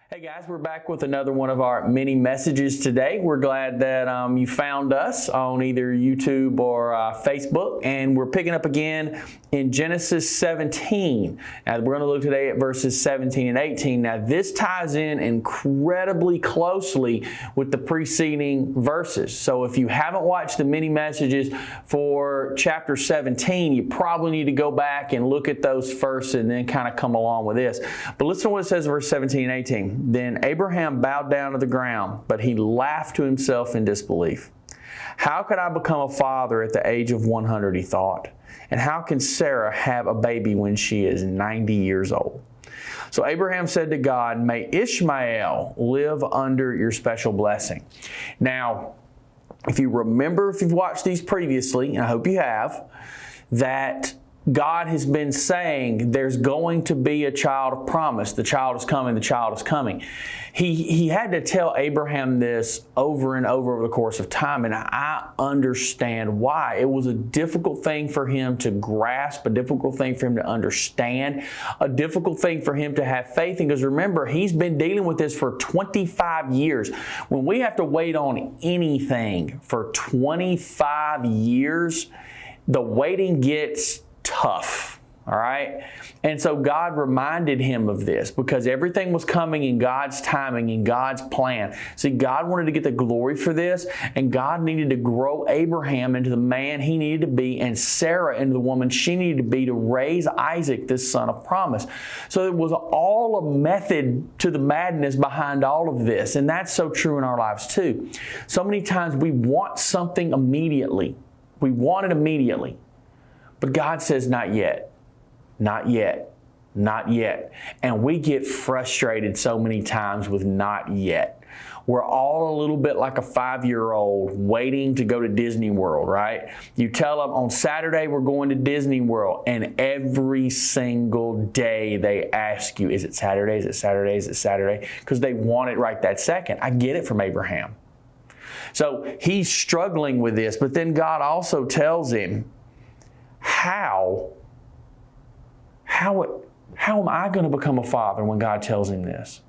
Hey guys, we're back with another one of our mini messages today. We're glad that you found us on either YouTube or Facebook, and we're picking up again in Genesis 17. Now we're going to look today at verses 17 and 18. Now this ties in incredibly closely with the preceding verses. So if you haven't watched the mini messages for chapter 17, you probably need to go back and look at those first and then kind of come along with this. But listen to what it says in verse 17 and 18. Then Abraham bowed down to the ground, but he laughed to himself in disbelief. How could I become a father at the age of 100, he thought? And how can Sarah have a baby when she is 90 years old? So Abraham said to God, "May Ishmael live under your special blessing." Now, if you remember, if you've watched these previously, and I hope you have, that God has been saying there's going to be a child of promise. The child is coming. The child is coming. He had to tell Abraham this over and over the course of time, and I understand why. It was a difficult thing for him to grasp, a difficult thing for him to understand, a difficult thing for him to have faith in, because remember, he's been dealing with this for 25 years. When we have to wait on anything for 25 years, the waiting gets tough, all right? And so God reminded him of this because everything was coming in God's timing, in God's plan. See, God wanted to get the glory for this, and God needed to grow Abraham into the man he needed to be, and Sarah into the woman she needed to be to raise Isaac, this son of promise. So it was all a method to the madness behind all of this, and that's so true in our lives too. So many times we want something immediately. We want it immediately. But God says, not yet, not yet, not yet. And we get frustrated so many times with not yet. We're all a little bit like a 5-year-old waiting to go to Disney World, right? You tell them on Saturday we're going to Disney World, and every single day they ask you, is it Saturday, is it Saturday, is it Saturday? Because they want it right that second. I get it from Abraham. So he's struggling with this, but then God also tells him, How am I going to become a father when God tells him this?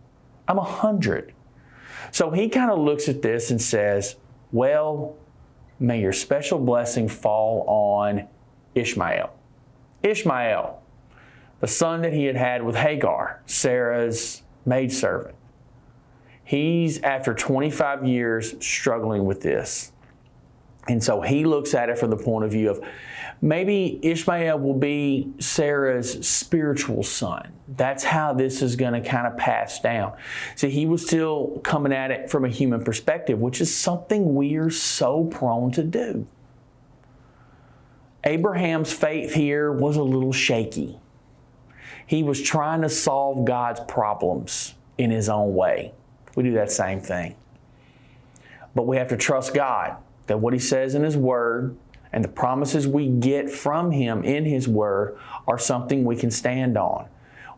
I'm 100. So he kind of looks at this and says, well, may your special blessing fall on Ishmael. Ishmael, the son that he had with Hagar, Sarah's maidservant. He's, after 25 years, struggling with this. And so he looks at it from the point of view of maybe Ishmael will be Sarah's spiritual son. That's how this is going to kind of pass down. See, he was still coming at it from a human perspective, which is something we are so prone to do. Abraham's faith here was a little shaky. He was trying to solve God's problems in his own way. We do that same thing. But we have to trust God, that what he says in his word and the promises we get from him in his word are something we can stand on.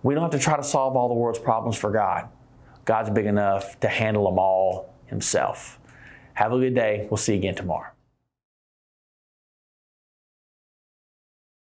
We don't have to try to solve all the world's problems for God. God's big enough to handle them all himself. Have a good day. We'll see you again tomorrow.